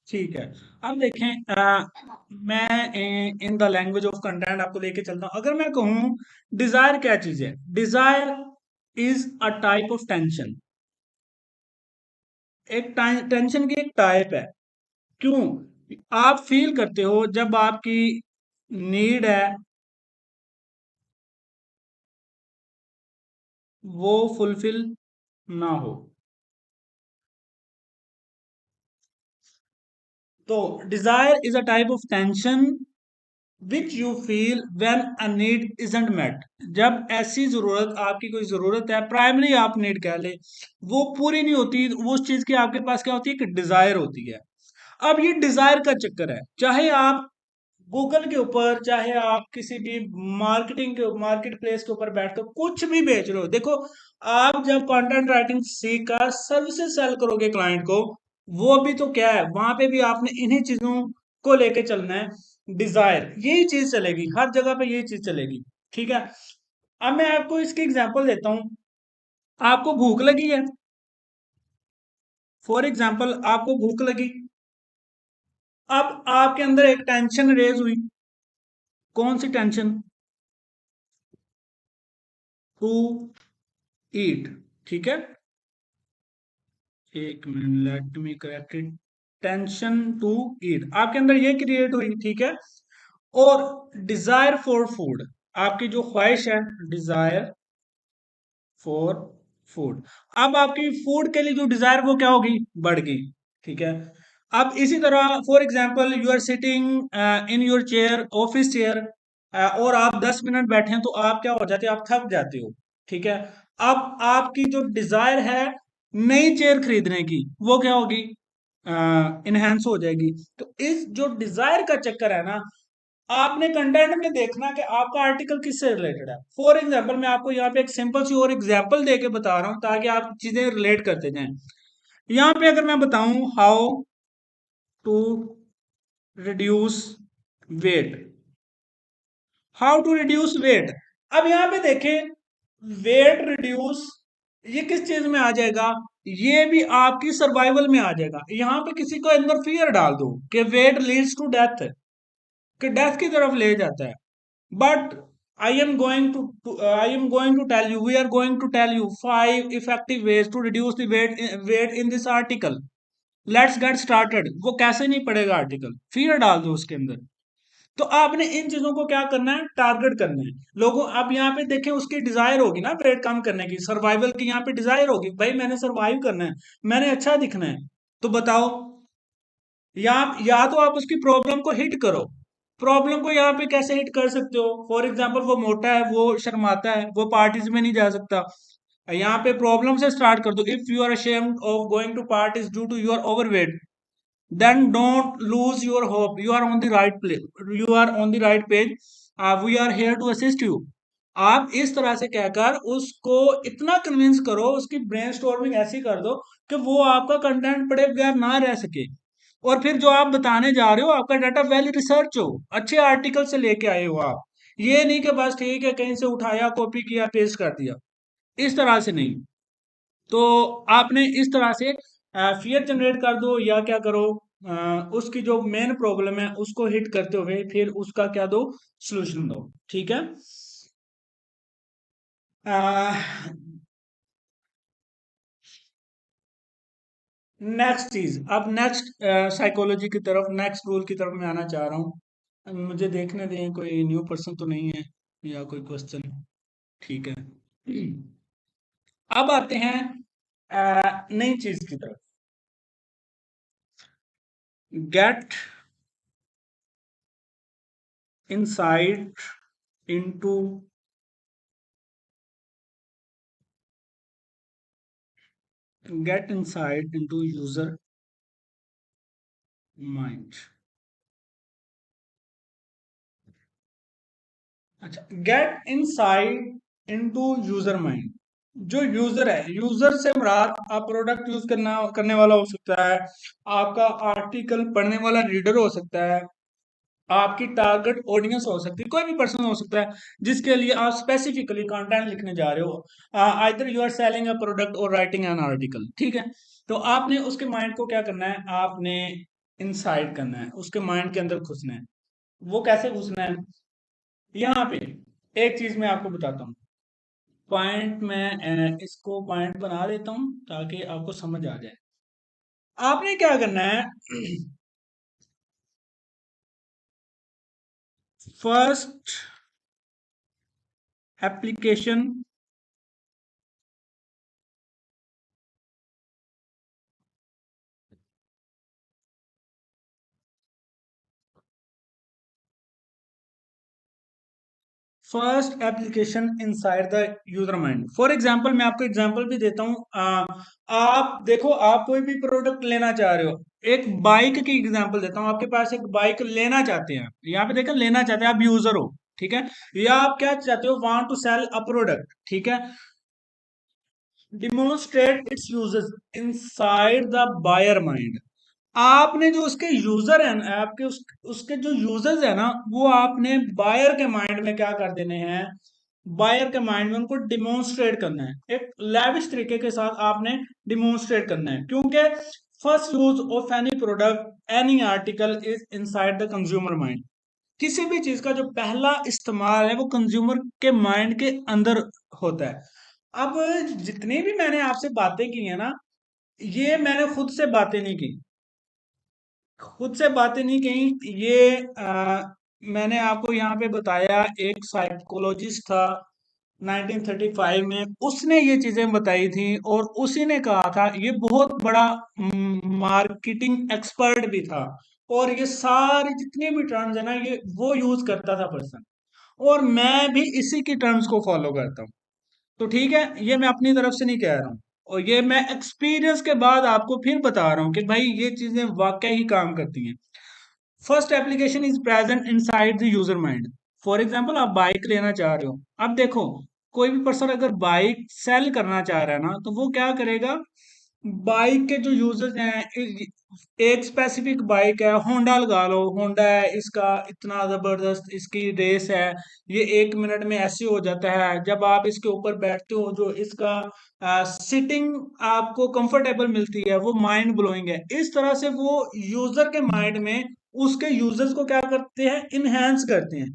ठीक है। अब देखें, मैं in the language of content आपको लेके चलता हूँ। अगर मैं कहूँ डिजायर क्या चीज है, Dzire is a type of tension. एक टेंशन की एक टाइप है। क्यों? आप फील करते हो जब आपकी नीड है वो फुलफिल ना हो। तो desire is a type of tension which you feel when a need isn't met. जब ऐसी जरूरत, आपकी कोई जरूरत है, प्राइमरी आप नीड कह ले, वो पूरी नहीं होती, वो उस चीज की आपके पास क्या होती है, कि डिजायर होती है। अब ये डिजायर का चक्कर है, चाहे आप गूगल के ऊपर, चाहे आप किसी भी मार्केट प्लेस के ऊपर बैठकर कुछ भी बेच रहे हो, देखो, आप जब कंटेंट राइटिंग सीख कर सर्विसेज सेल करोगे क्लाइंट को, वो भी तो क्या है, वहां पे भी आपने इन्हीं चीजों को लेके चलना है। डिजायर, यही चीज चलेगी हर जगह पे, यही चीज चलेगी। ठीक है। अब मैं आपको इसकी एग्जांपल देता हूँ। आपको भूख लगी है, फॉर एग्जाम्पल आपको भूख लगी। अब आपके अंदर एक टेंशन रेज हुई। कौन सी टेंशन? टू ईट। ठीक है, एक minute, let me correct it. Tension to eat आपके अंदर ये क्रिएट हुई, ठीक है। और डिजायर फॉर फूड, आपकी जो ख्वाहिश है, डिजायर फॉर फूड, अब आपकी फूड के लिए जो डिजायर वो क्या होगी, बढ़ गई। ठीक है। अब इसी तरह for example you are sitting in your chair, office chair, और आप 10 मिनट बैठे हैं, तो आप क्या हो जाते हो, आप थक जाते हो। ठीक है। अब आपकी जो डिजायर है नई चेयर खरीदने की, वो क्या होगी, इनहेंस हो जाएगी। तो इस जो डिजायर का चक्कर है ना, आपने कंटेंट में देखना कि आपका आर्टिकल किससे रिलेटेड है। फॉर एग्जाम्पल मैं आपको यहाँ पे एक सिंपल सी और एग्जाम्पल दे के बता रहा हूँ, ताकि आप चीजें रिलेट करते जाएं। यहाँ पे अगर मैं बताऊं, how to reduce weight, how to reduce weight. अब यहाँ पे देखें, वेट रिड्यूस, ये किस चीज में आ जाएगा, ये भी आपकी सर्वाइवल में आ जाएगा। यहाँ पे किसी को अंदर फियर डाल दो कि वेट लीड्स टू डेथ, कि डेथ की तरफ ले जाता है। But I am going to tell you, we are going to tell you 5 effective ways to reduce the weight in this article. Let's get started। वो कैसे नहीं पड़ेगा आर्टिकल, फिर डाल दो उसके अंदर। तो आपने इन चीजों को क्या करना है, टारगेट करना है लोगों। आप यहाँ पे देखें, उसकी डिजायर होगी ना वेट कम करने की, सर्वाइवल की यहाँ पे डिजायर होगी, भाई मैंने सर्वाइव करना है, मैंने अच्छा दिखना है। तो बताओ, या तो आप उसकी प्रॉब्लम को हिट करो। प्रॉब्लम को यहाँ पे कैसे हिट कर सकते हो, फॉर एग्जाम्पल वो मोटा है, वो शर्माता है, वो पार्टीज में नहीं जा सकता। यहाँ पे प्रॉब्लम से स्टार्ट कर दो। If you are ashamed of going to parties due to your overweight, then don't lose your hope, you are on the right place, you are on the right page, we are here to assist you. आप इस तरह से कहकर उसको इतना convince करो, उसकी brain storming ऐसी कर दो कि वो आपका कंटेंट पढ़े बगैर ना रह सके। और फिर जो आप बताने जा रहे हो, आपका डाटा वेल रिसर्च हो, अच्छे आर्टिकल से लेके आए हो आप। ये नहीं कि बस ठीक है कहीं से उठाया, कॉपी किया, पेस्ट कर दिया, इस तरह से नहीं। तो आपने इस तरह से फियर जनरेट कर दो, या क्या करो, उसकी जो मेन प्रॉब्लम है उसको हिट करते हुए फिर उसका क्या दो, सोल्यूशन दो। ठीक है। नेक्स्ट चीज, अब नेक्स्ट साइकोलॉजी की तरफ, नेक्स्ट रूल की तरफ मैं आना चाह रहा हूँ। मुझे देखने दें कोई न्यू पर्सन तो नहीं है, या कोई क्वेश्चन। ठीक है। अब आते हैं नई चीज की तरफ। Get insight into get insight into user mind। अच्छा, get insight into user mind. जो यूजर है, यूजर से मुराद आप प्रोडक्ट यूज करने वाला हो सकता है, आपका आर्टिकल पढ़ने वाला रीडर हो सकता है, आपकी टारगेट ऑडियंस हो सकती है, कोई भी पर्सन हो सकता है जिसके लिए आप स्पेसिफिकली कंटेंट लिखने जा रहे हो। Either you are selling a product और राइटिंग एन आर्टिकल। ठीक है। तो आपने उसके माइंड को क्या करना है, आपने इनसाइड करना है, उसके माइंड के अंदर घुसना है। वो कैसे घुसना है, यहाँ पे एक चीज मैं आपको बताता हूँ। पॉइंट में इसको पॉइंट बना देता हूँ ताकि आपको समझ आ जाए। आपने क्या करना है, first application first application inside the user mind. For example मैं आपको एग्जांपल भी देता हूँ। आप देखो, आप कोई भी प्रोडक्ट लेना चाह रहे हो, एक बाइक की एग्जांपल देता हूँ। आपके पास एक बाइक लेना चाहते हैं, यहाँ पे देखो लेना चाहते हैं, आप यूजर हो, ठीक है, या आप क्या चाहते हो, want to sell a product, ठीक है। Demonstrate its uses inside the buyer mind. आपने जो उसके यूजर है ना, आपके उसके जो यूजर्स है ना, वो आपने बायर के माइंड में क्या कर देने हैं, बायर के माइंड में उनको डिमोन्स्ट्रेट करना है, एक लैविश तरीके के साथ आपने डिमोन्स्ट्रेट करना है। क्योंकि first use of any product, any article is inside the consumer mind. किसी भी चीज का जो पहला इस्तेमाल है वो कंज्यूमर के माइंड के अंदर होता है। अब जितनी भी मैंने आपसे बातें की है ना, ये मैंने खुद से बातें नहीं की, खुद से बातें नहीं कही, ये मैंने आपको यहाँ पे बताया, एक साइकोलॉजिस्ट था 1935 में, उसने ये चीजें बताई थी, और उसी ने कहा था, ये बहुत बड़ा मार्केटिंग एक्सपर्ट भी था, और ये सारे जितने भी टर्म्स है ना, ये वो यूज करता था पर्सन, और मैं भी इसी की टर्म्स को फॉलो करता हूँ। तो ठीक है, ये मैं अपनी तरफ से नहीं कह रहा हूँ, और ये मैं एक्सपीरियंस के बाद आपको फिर बता रहा हूँ कि भाई ये चीजें वाकई ही काम करती हैं। First application is present inside the user mind. For example आप बाइक लेना चाह रहे हो, अब देखो, कोई भी पर्सन अगर बाइक सेल करना चाह रहा है ना, तो वो क्या करेगा, बाइक के जो यूजर्स हैं, एक स्पेसिफिक बाइक है, होंडा लगा लो, होंडा है, इसका इतना जबरदस्त इसकी रेस है, ये 1 मिनट में ऐसे हो जाता है, जब आप इसके ऊपर बैठते हो, जो इसका सिटिंग आपको कंफर्टेबल मिलती है, वो माइंड ब्लोइंग है। इस तरह से वो यूजर के माइंड में उसके यूजर्स को क्या करते हैं, इनहेंस करते हैं।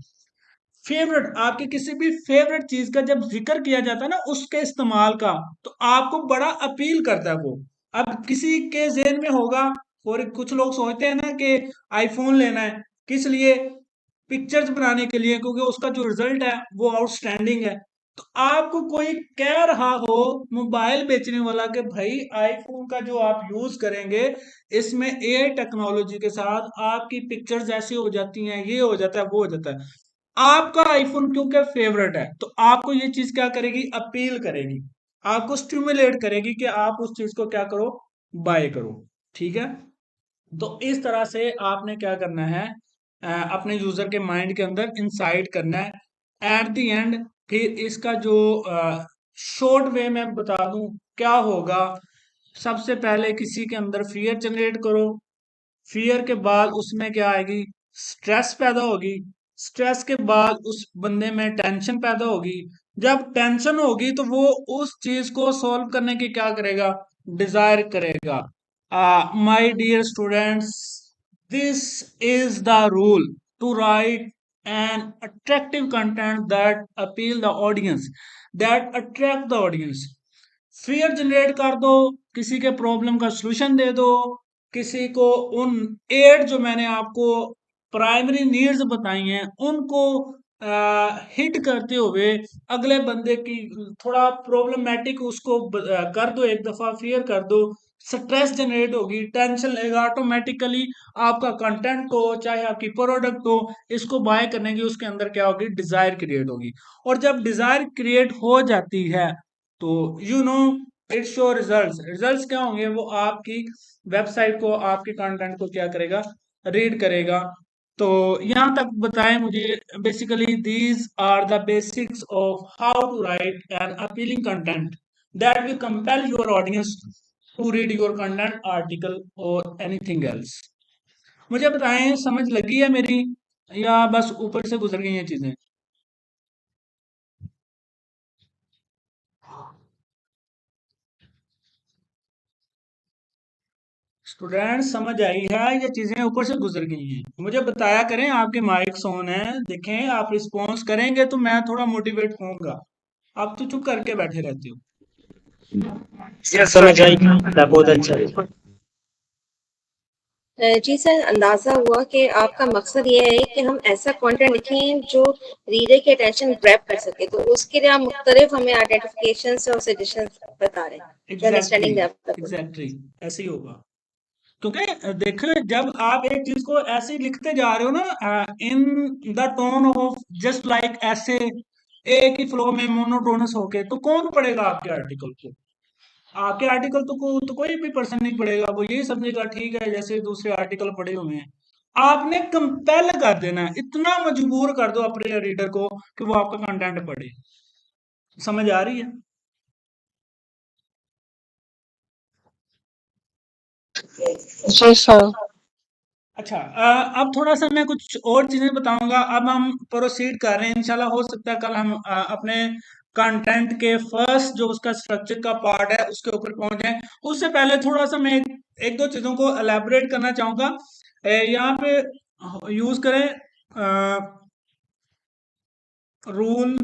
फेवरेट, आपके किसी भी फेवरेट चीज का जब जिक्र किया जाता है ना, उसके इस्तेमाल का, तो आपको बड़ा अपील करता है वो। अब किसी के जहन में होगा, और कुछ लोग सोचते हैं ना कि आईफोन लेना है, किस लिए, पिक्चर्स बनाने के लिए, क्योंकि उसका जो रिजल्ट है वो आउटस्टैंडिंग है। तो आपको कोई कह रहा हो, मोबाइल बेचने वाला, कि भाई आईफोन का जो आप यूज करेंगे, इसमें एआई टेक्नोलॉजी के साथ आपकी पिक्चर्स ऐसी हो जाती हैं, ये हो जाता है, वो हो जाता है। आपका आईफोन क्योंकि फेवरेट है, तो आपको ये चीज क्या करेगी, अपील करेगी, आपको स्टिमुलेट करेगी कि आप उस चीज को क्या करो, बाय करो, ठीक है। तो इस तरह से आपने क्या करना है, अपने यूजर के माइंड के अंदर इंसाइट करना है। एट द एंड फिर इसका जो शॉर्ट वे में बता दूं क्या होगा, सबसे पहले किसी के अंदर फियर जनरेट करो, फियर के बाद उसमें क्या आएगी, स्ट्रेस पैदा होगी, स्ट्रेस के बाद उस बंदे में टेंशन पैदा होगी, जब टेंशन होगी तो वो उस चीज को सॉल्व करने की क्या करेगा, डिजायर करेगा। My dear students, this is the rule to write an attractive content that appeal the audience, that attract the audience. Fear generate कर दो, किसी के प्रॉब्लम का सलूशन दे दो, किसी को उन 8 जो मैंने आपको प्राइमरी नीड्स बताई हैं उनको हिट करते हुए अगले बंदे की थोड़ा प्रॉब्लमेटिक उसको कर दो, एक दफा फियर कर दो, स्ट्रेस जनरेट होगी, टेंशन लेगा, ऑटोमेटिकली आपका कंटेंट हो चाहे आपकी प्रोडक्ट हो, इसको बाय करने की उसके अंदर क्या होगी, डिजायर क्रिएट होगी। और जब डिजायर क्रिएट हो जाती है, तो you know it's show results. Results क्या होंगे, वो आपकी वेबसाइट को, आपके कंटेंट को क्या करेगा, रीड करेगा। तो यहाँ तक बताएं मुझे, basically these are the basics of how to write an appealing content that will compel your audience to read your content, article और एनीथिंग एल्स। मुझे बताएं, समझ लगी है मेरी, या बस ऊपर से गुजर गई हैं चीजें। स्टूडेंट समझ आई है, ये चीजें ऊपर से गुजर गई हैं, मुझे बताया करें, आपके माइक्स ऑन है, देखें, आप रिस्पॉन्स करेंगे तो मैं थोड़ा मोटिवेट होऊंगा। आप तो चुप करके बैठे रहते हो। यस समझ आई, बहुत अच्छा। जी सर, अंदाज़ा हुआ कि आपका मकसद ये है कि हम ऐसा कंटेंट लिखें जो रीडर की अटेंशन ग्रैब कर सके, तो उसके लिए आप मुख्तलिफ हमें आइडेंटिफिकेशंस और सजेशंस बता रहे हैं जो एग्जैक्टली, अंडरस्टैंडिंग डेवलप हो। एग्जैक्टली, ऐसे ही होगा। क्योंकि देखो, जब आप एक चीज को ऐसे ही लिखते जा रहे हो ना, in the tone of just like ऐसे, एक ही फ्लो में मोनोटोनस होके, तो कौन पढ़ेगा आपके आर्टिकल को? आपके आर्टिकल तो कोई भी पर्सन नहीं पढ़ेगा, वो यही समझेगा ठीक है जैसे दूसरे आर्टिकल पढ़े हुए हैं। आपने कंपेल कर देना है, इतना मजबूर कर दो अपने रीडर को कि वो आपका कंटेंट पढ़े। समझ आ रही है? जी सर। अच्छा, अब थोड़ा सा मैं कुछ और चीजें बताऊंगा। अब हम प्रोसीड कर रहे हैं, इंशाल्लाह हो सकता है कल हम अपने कंटेंट के फर्स्ट जो उसका स्ट्रक्चर का पार्ट है उसके ऊपर पहुंच जाएं। उससे पहले थोड़ा सा मैं एक दो चीजों को एलैबोरेट करना चाहूंगा। यहाँ पे यूज करें rule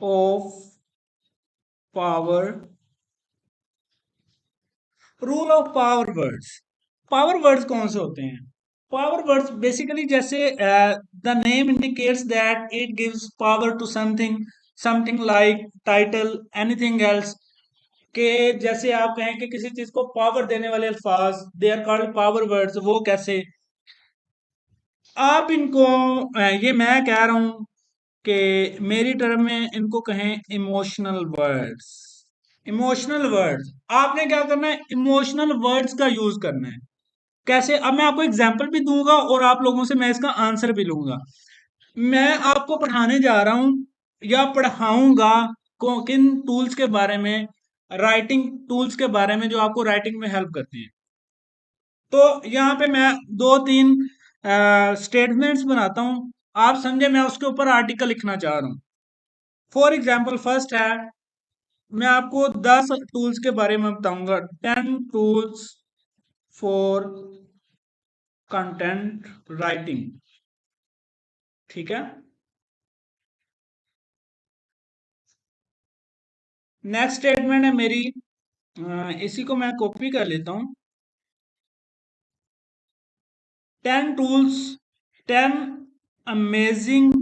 of power, rule of power words. Power words कौन से होते हैं? पावर वर्ड्स बेसिकली जैसे the name indicates that it gives power to something, something like title, anything else. के जैसे आप कहें कि किसी चीज को पावर देने वाले अल्फाज, they are called power words. वो कैसे? आप इनको ये मैं कह रहा हूं कि मेरी टर्म में इनको कहें इमोशनल वर्ड्स। इमोशनल वर्ड्स, आपने क्या करना है? इमोशनल वर्ड्स का यूज करना है। कैसे? अब मैं आपको एग्जांपल भी दूंगा और आप लोगों से मैं इसका आंसर भी लूंगा। मैं आपको पढ़ाने जा रहा हूं या पढ़ाऊंगा किन टूल्स के बारे में? राइटिंग टूल्स के बारे में, जो आपको राइटिंग में हेल्प करते हैं। तो यहाँ पे मैं दो तीन स्टेटमेंट्स बनाता हूं, आप समझे, मैं उसके ऊपर आर्टिकल लिखना चाह रहा हूं। फॉर एग्जाम्पल फर्स्ट है, मैं आपको 10 टूल्स के बारे में बताऊंगा। 10 टूल्स फॉर कंटेंट राइटिंग। ठीक है। नेक्स्ट स्टेटमेंट है मेरी, इसी को मैं कॉपी कर लेता हूं। 10 tools, 10 amazing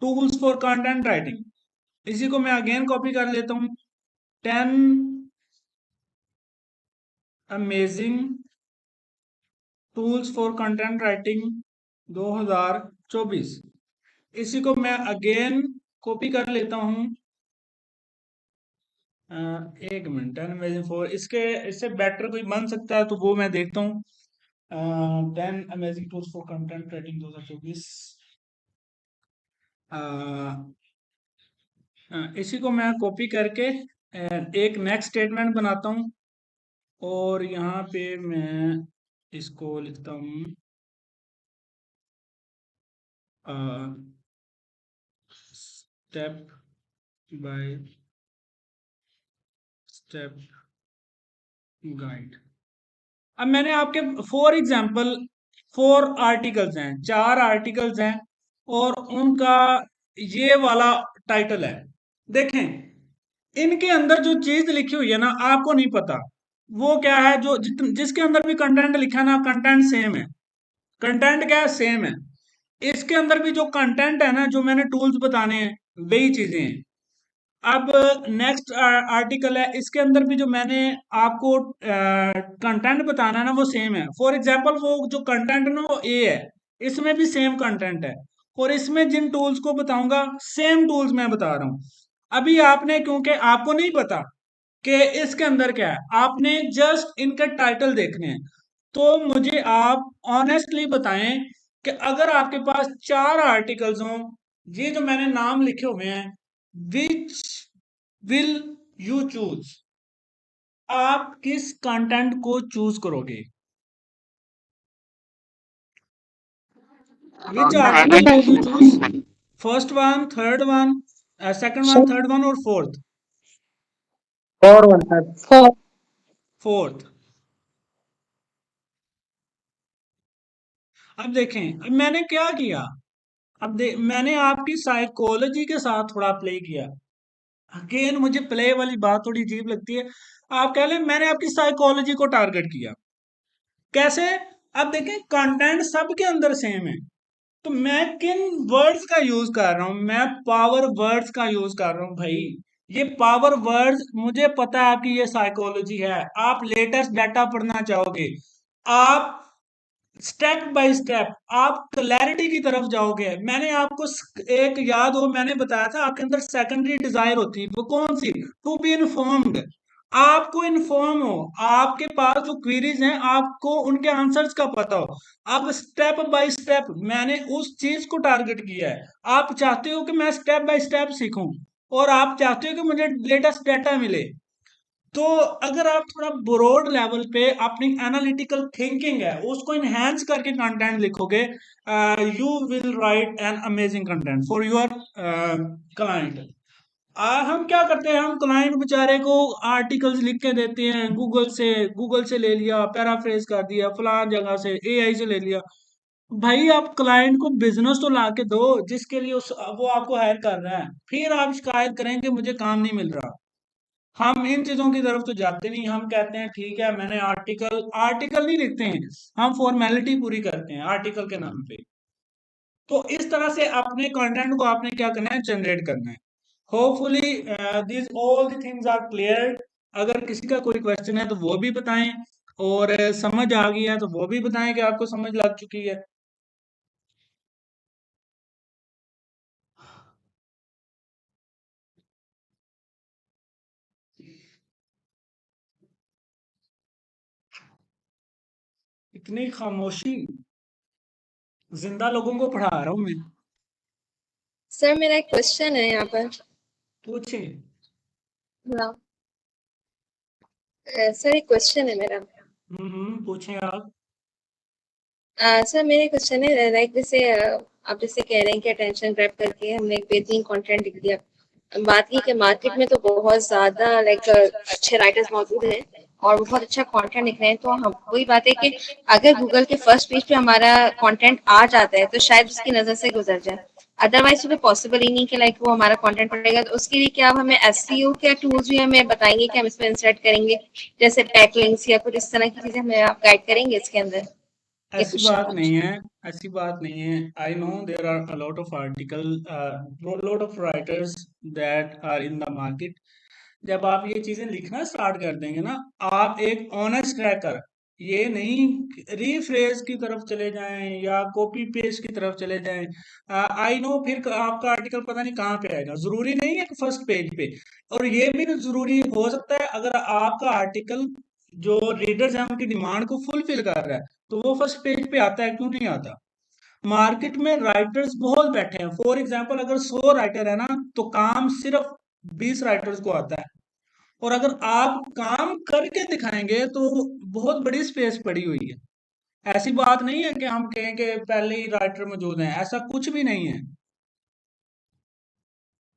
tools for content writing. इसी को मैं अगेन कॉपी कर लेता हूं। 10 amazing tools for content writing 2024। इसी को मैं अगेन कॉपी कर लेता हूं। एक मिनट, 10 अमेजिंग 4, इसके इससे बेटर कोई बन सकता है तो वो मैं देखता हूँ। 10 amazing tools for content writing 2024। इसी को मैं कॉपी करके एक नेक्स्ट स्टेटमेंट बनाता हूँ और यहाँ पे मैं इसको लिखता हूँ स्टेप बाय स्टेप गाइड। अब मैंने आपके फॉर एग्जाम्पल 4 आर्टिकल्स हैं, 4 आर्टिकल्स हैं और उनका ये वाला टाइटल है। देखें, इनके अंदर जो चीज लिखी हुई है ना, आपको नहीं पता वो क्या है। जो जिसके अंदर भी कंटेंट लिखा है ना, कंटेंट सेम है। कंटेंट क्या है? सेम है। इसके अंदर भी जो कंटेंट है ना, जो मैंने टूल्स बताने हैं, वही चीजें हैं। अब नेक्स्ट आर्टिकल है, इसके अंदर भी जो मैंने आपको कंटेंट बताना है ना, वो सेम है। फॉर एग्जांपल वो जो कंटेंट है ना, वो ए है, इसमें भी सेम कंटेंट है। और इसमें जिन टूल्स को बताऊंगा, सेम टूल्स मैं बता रहा हूं। अभी आपने, क्योंकि आपको नहीं पता कि इसके अंदर क्या है, आपने जस्ट इनके टाइटल देखने हैं। तो मुझे आप ऑनेस्टली बताएं कि अगर आपके पास 4 आर्टिकल्स हों, ये जो मैंने नाम लिखे हुए हैं, विच विल यू चूज? आप किस कंटेंट को चूज करोगे? Which article will you choose? First one, third one, second one, third one और fourth? Four one sir. Fourth. अब देखें, अब मैंने क्या किया। मैंने आपकी साइकोलॉजी के साथ थोड़ा प्ले किया। अगेन मुझे प्ले वाली बात थोड़ी अजीब लगती है। आप कह लें मैंने आपकी साइकोलॉजी को टारगेट किया। कैसे? अब देखें, कंटेंट सबके अंदर सेम है, तो मैं किन वर्ड्स का यूज कर रहा हूं? मैं पावर वर्ड्स का यूज कर रहा हूं भाई। ये पावर वर्ड्स, मुझे पता है आपकी ये साइकोलॉजी है, आप लेटेस्ट डाटा पढ़ना चाहोगे। आप स्टेप बाय स्टेप आप क्लैरिटी की तरफ जाओगे। मैंने आपको एक याद हो, मैंने बताया था आपके अंदर सेकेंडरी डिजायर होती है, वो कौन सी? To be informed. आपको इन्फॉर्म हो, आपके पास जो क्वेरीज हैं आपको उनके आंसर्स का पता हो। अब स्टेप बाय स्टेप मैंने उस चीज को टारगेट किया है। आप चाहते हो कि मैं स्टेप बाय स्टेप सीखूं, और आप चाहते हो कि मुझे लेटेस्ट डाटा मिले। तो अगर आप थोड़ा ब्रॉड लेवल पे अपनी एनालिटिकल थिंकिंग है उसको इनहेंस करके कंटेंट लिखोगे, you will write an amazing content for your client. हम क्या करते हैं, हम क्लाइंट बेचारे को आर्टिकल्स लिख के देते हैं, गूगल से ले लिया, पैराफ्रेज कर दिया, फलान जगह से एआई से ले लिया। भाई आप क्लाइंट को बिजनेस तो ला के दो जिसके लिए वो आपको हायर कर रहा है, फिर आप शिकायत करेंगे मुझे काम नहीं मिल रहा। हम इन चीजों की तरफ तो जाते नहीं, हम कहते हैं ठीक है मैंने आर्टिकल आर्टिकल नहीं लिखते हैं, हम फॉर्मेलिटी पूरी करते हैं आर्टिकल के नाम पे। तो इस तरह से अपने कंटेंट को आपने क्या करना है, जनरेट करना है। Hopefully this all the things are clear. अगर किसी का कोई क्वेश्चन है तो वो भी बताएं, और समझ आ गई है तो वो भी बताएं कि आपको समझ लग चुकी है। इतनी खामोशी, जिंदा लोगों को पढ़ा रहा हूं मैं। सर मेरा एक क्वेश्चन है यहाँ पर। पूछे। हाँ सर एक क्वेश्चन है मेरा। पूछें आप। सर मेरे क्वेश्चन है लाइक जैसे आप जैसे कह रहे हैं कि अटेंशन ग्रैब करके हमने एक बेहतरीन कंटेंट लिख दिया। बात की कि मार्केट में तो बहुत ज्यादा लाइक अच्छे राइटर्स मौजूद हैं और बहुत अच्छा कंटेंट लिख रहे हैं, तो हम वही बात है कि अगर गूगल के फर्स्ट पेज पे हमारा कंटेंट आ जाता है तो शायद उसकी नजर से गुजर जाए। अदरवाइज तो पॉसिबल ही नहीं कि लाइक वो हमारा कंटेंट पड़ेगा। तो उसके लिए क्या आप हमें एसईओ के टूल्स भी हमें बताएंगे कि हम इसमें इंसर्ट करेंगे, जैसे बैकलिंक्स या कुछ इस तरह की चीजें हमें आप गाइड करेंगे इसके अंदर? ये ऐसी क्वेश्चन बात था नहीं मुझे। है, ऐसी बात नहीं है। I know there are a lot of article, lot of writers that are in the market. जब आप ये चीजें लिखना स्टार्ट कर देंगे ना, आप एक ऑनेस्ट रहकर, ये नहीं रीफ्रेज की तरफ चले जाएं या कॉपी पेस्ट की तरफ चले जाएं। आई नो फिर आपका आर्टिकल पता नहीं कहाँ पे आएगा। जरूरी नहीं है कि फर्स्ट पेज पे, और ये भी नहीं जरूरी हो सकता है अगर आपका आर्टिकल जो रीडर्स हैं उनकी डिमांड को फुलफिल कर रहा है तो वो फर्स्ट पेज पे आता है, क्यों नहीं आता? मार्केट में राइटर्स बहुत बैठे हैं। फॉर एग्जाम्पल अगर 100 राइटर है ना, तो काम सिर्फ 20 राइटर्स को आता है। और अगर आप काम करके दिखाएंगे तो बहुत बड़ी स्पेस पड़ी हुई है। ऐसी बात नहीं है कि हम कहें कि पहले ही राइटर मौजूद हैं, ऐसा कुछ भी नहीं है।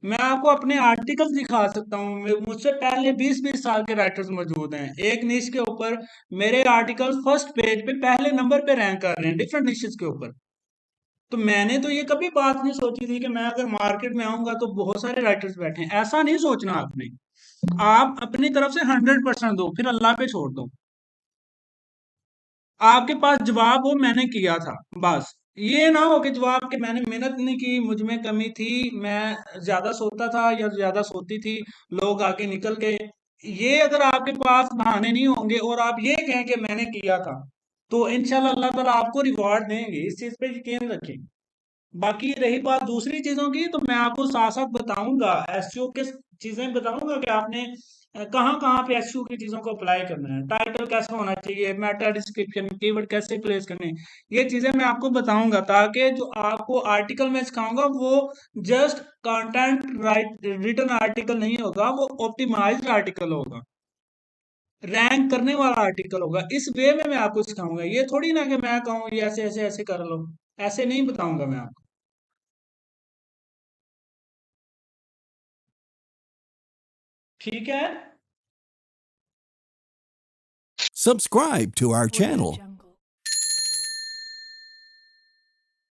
मैं आपको अपने आर्टिकल्स दिखा सकता हूँ, मुझसे पहले 20-20 साल के राइटर्स मौजूद हैं एक निश के ऊपर। मेरे आर्टिकल्स फर्स्ट पेज पे पहले नंबर पे रैंक कर रहे हैं डिफरेंट निशेस के ऊपर। तो मैंने तो ये कभी बात नहीं सोची थी कि मैं अगर मार्केट में आऊंगा तो बहुत सारे राइटर्स बैठे हैं, ऐसा नहीं सोचना आपने। आप अपनी तरफ से 100% दो, फिर अल्लाह पे छोड़ दो। आपके पास जवाब हो मैंने किया था, बस। ये ना हो कि जवाब कि मैंने मेहनत नहीं की, मुझ में कमी थी, मैं ज्यादा सोता था या ज्यादा सोती थी, लोग आगे निकल गए। ये अगर आपके पास बहाने नहीं होंगे और आप ये कहें कि मैंने किया था, तो इंशाल्लाह अल्लाह ताला आपको रिवॉर्ड देंगे, इस चीज पे यकीन रखें। बाकी रही बात दूसरी चीजों की, तो मैं आपको साथ साथ बताऊंगा एसईओ के चीजें बताऊंगा कि आपने कहाँ कहाँ पे एसईओ की चीजों को अप्लाई करना है, टाइटल कैसा होना चाहिए, मेटा डिस्क्रिप्शन, कीवर्ड कैसे प्लेस करने हैं। ये चीजें मैं आपको बताऊंगा ताकि जो आपको आर्टिकल में सिखाऊंगा वो just content write written article नहीं होगा, वो ऑप्टिमाइज्ड आर्टिकल होगा, रैंक करने वाला आर्टिकल होगा। इस वे में मैं आपको सिखाऊंगा। ये थोड़ी ना कि मैं कहूँ ये ऐसे ऐसे ऐसे कर लो, ऐसे नहीं बताऊंगा मैं आपको। ठीक है। Subscribe to our channel